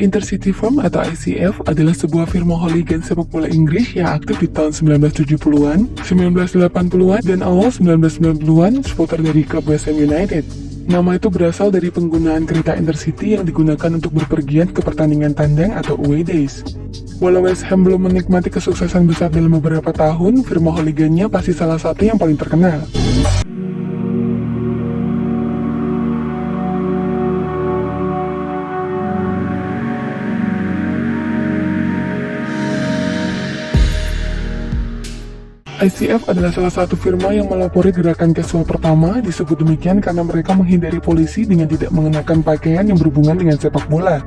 Intercity Firm atau ICF adalah sebuah firma hooligan sepak bola Inggris yang aktif di tahun 1970-an, 1980-an, dan awal 1990-an seputar dari klub West Ham United. Nama itu berasal dari penggunaan kereta Intercity yang digunakan untuk berpergian ke pertandingan tandang atau away days. Walau West Ham belum menikmati kesuksesan besar dalam beberapa tahun, firma hooligannya pasti salah satu yang paling terkenal. ICF adalah salah satu firma yang melapori gerakan casual pertama. Disebut demikian karena mereka menghindari polisi dengan tidak mengenakan pakaian yang berhubungan dengan sepak bola.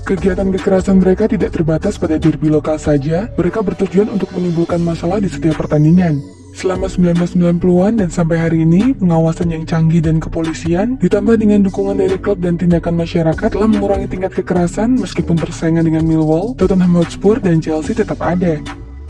Kegiatan kekerasan mereka tidak terbatas pada derby lokal saja, mereka bertujuan untuk menimbulkan masalah di setiap pertandingan. Selama 1990-an dan sampai hari ini, pengawasan yang canggih dan kepolisian, ditambah dengan dukungan dari klub dan tindakan masyarakat telah mengurangi tingkat kekerasan meskipun persaingan dengan Millwall, Tottenham Hotspur, dan Chelsea tetap ada.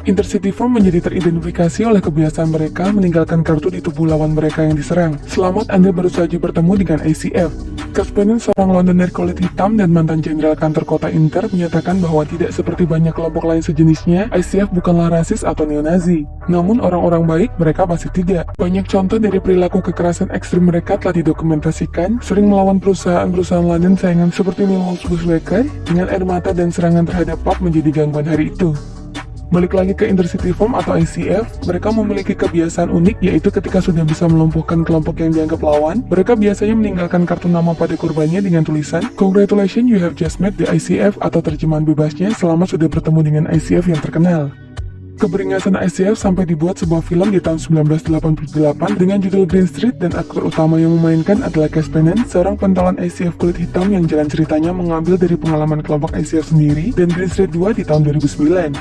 Intercity Firm menjadi teridentifikasi oleh kebiasaan mereka meninggalkan kartu di tubuh lawan mereka yang diserang. Selamat, Anda baru saja bertemu dengan ICF. Gus Pennon, seorang Londoner kulit hitam dan mantan jenderal kantor kota Inter, menyatakan bahwa tidak seperti banyak kelompok lain sejenisnya, ICF bukanlah rasis atau neo-Nazi. Namun orang-orang baik mereka pasti tidak. Banyak contoh dari perilaku kekerasan ekstrim mereka telah didokumentasikan, sering melawan perusahaan-perusahaan London saingan seperti Millwall Buswaker, dengan air mata dan serangan terhadap pub menjadi gangguan hari itu. Balik lagi ke Intercity Firm atau ICF, mereka memiliki kebiasaan unik, yaitu ketika sudah bisa melumpuhkan kelompok yang dianggap lawan, mereka biasanya meninggalkan kartu nama pada korbannya dengan tulisan "Congratulations, you have just met the ICF" atau terjemahan bebasnya, selamat sudah bertemu dengan ICF yang terkenal. Keberingasan ICF sampai dibuat sebuah film di tahun 1988 dengan judul Green Street, dan aktor utama yang memainkan adalah Gus Pennon, seorang pentolan ICF kulit hitam yang jalan ceritanya mengambil dari pengalaman kelompok ICF sendiri, dan Green Street 2 di tahun 2009.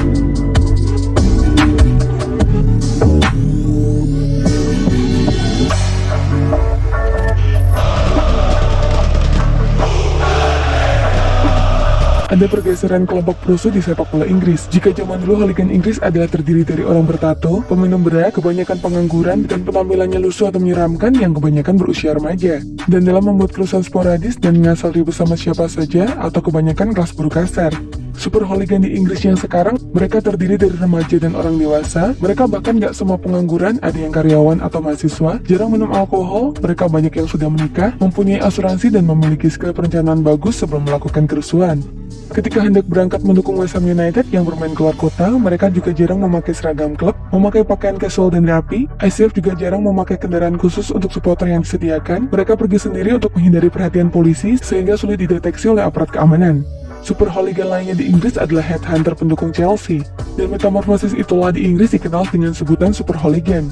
Ada pergeseran kelompok perusuh di sepak bola Inggris. Jika zaman dulu hooligan Inggris adalah terdiri dari orang bertato, peminum berat, kebanyakan pengangguran, dan penampilannya lusuh atau menyeramkan yang kebanyakan berusia remaja. Dan dalam membuat kerusuhan sporadis dan ngasal ribut sama siapa saja, atau kebanyakan kelas buruk kasar. Super hooligan di Inggris yang sekarang, mereka terdiri dari remaja dan orang dewasa. Mereka bahkan gak semua pengangguran, ada yang karyawan atau mahasiswa, jarang minum alkohol, mereka banyak yang sudah menikah, mempunyai asuransi dan memiliki skill perencanaan bagus sebelum melakukan kerusuhan. Ketika hendak berangkat mendukung West Ham United yang bermain keluar kota, mereka juga jarang memakai seragam klub, memakai pakaian casual dan rapi. ICF juga jarang memakai kendaraan khusus untuk supporter yang disediakan. Mereka pergi sendiri untuk menghindari perhatian polisi sehingga sulit dideteksi oleh aparat keamanan. Super hooligan lainnya di Inggris adalah headhunter pendukung Chelsea, dan metamorfosis itulah di Inggris dikenal dengan sebutan super hooligan.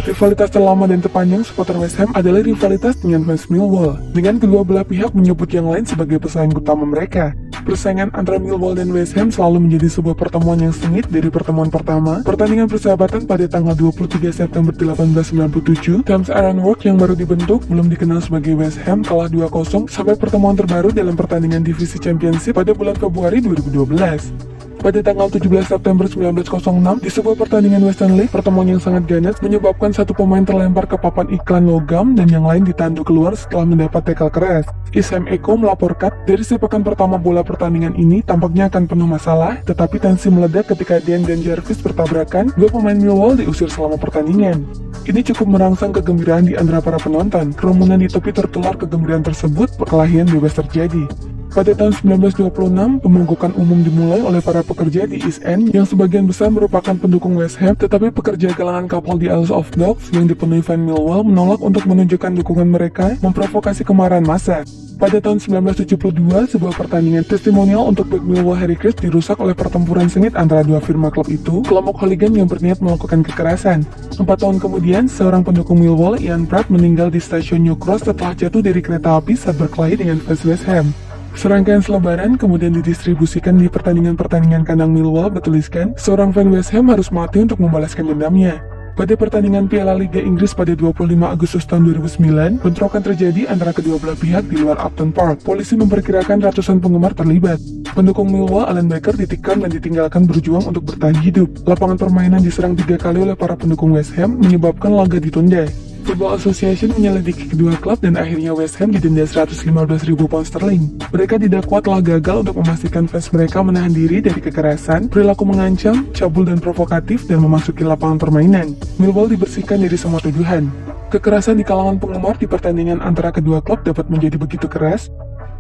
Rivalitas terlama dan terpanjang supporter West Ham adalah rivalitas dengan fans Millwall, dengan kedua belah pihak menyebut yang lain sebagai pesaing utama mereka. Persaingan antara Millwall dan West Ham selalu menjadi sebuah pertemuan yang sengit dari pertemuan pertama. Pertandingan persahabatan pada tanggal 23 September 1897, Thames Iron Works yang baru dibentuk, belum dikenal sebagai West Ham, kalah 2-0 sampai pertemuan terbaru dalam pertandingan divisi Championship pada bulan Februari 2012. Pada tanggal 17 September 1906, di sebuah pertandingan Western League, pertemuan yang sangat ganas menyebabkan satu pemain terlempar ke papan iklan logam dan yang lain ditandu keluar setelah mendapat tackle keras. Isham Eko melaporkan, dari sepakan pertama bola pertandingan ini tampaknya akan penuh masalah, tetapi tensi meledak ketika Dean dan Jarvis bertabrakan, dua pemain Millwall diusir selama pertandingan. Ini cukup merangsang kegembiraan di antara para penonton. Kerumunan di tepi tertular kegembiraan tersebut, perkelahian bebas terjadi. Pada tahun 1926, pemogokan umum dimulai oleh para pekerja di East End yang sebagian besar merupakan pendukung West Ham, tetapi pekerja galangan kapal di Isle of Dogs yang dipenuhi fan Millwall menolak untuk menunjukkan dukungan mereka, memprovokasi kemarahan massa. Pada tahun 1972, sebuah pertandingan testimonial untuk bek Millwall Harry Chris dirusak oleh pertempuran sengit antara dua firma klub itu, kelompok hooligan yang berniat melakukan kekerasan. 4 tahun kemudian, seorang pendukung Millwall, Ian Pratt, meninggal di stasiun New Cross setelah jatuh dari kereta api saat berkelahi dengan fans West Ham. Serangkaian selebaran kemudian didistribusikan di pertandingan-pertandingan kandang Millwall bertuliskan, seorang fan West Ham harus mati untuk membalaskan dendamnya. Pada pertandingan Piala Liga Inggris pada 25 Agustus tahun 2009, bentrokan terjadi antara kedua belah pihak di luar Upton Park. Polisi memperkirakan ratusan penggemar terlibat. Pendukung Millwall, Alan Baker, ditikam dan ditinggalkan berjuang untuk bertahan hidup. Lapangan permainan diserang 3 kali oleh para pendukung West Ham, menyebabkan laga ditunda. Football Association menyelidiki kedua klub dan akhirnya West Ham didenda 115.000 pound sterling. Mereka didakwa telah gagal untuk memastikan fans mereka menahan diri dari kekerasan, perilaku mengancam, cabul dan provokatif, dan memasuki lapangan permainan. Millwall dibersihkan dari semua tuduhan. Kekerasan di kalangan penggemar di pertandingan antara kedua klub dapat menjadi begitu keras,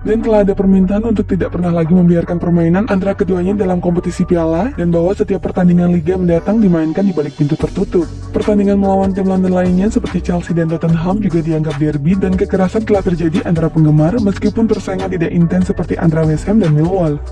dan telah ada permintaan untuk tidak pernah lagi membiarkan permainan antara keduanya dalam kompetisi piala, dan bahwa setiap pertandingan liga mendatang dimainkan di balik pintu tertutup. Pertandingan melawan tim London lainnya seperti Chelsea dan Tottenham juga dianggap derby, dan kekerasan telah terjadi antara penggemar meskipun persaingan tidak intens seperti antara West Ham dan Millwall.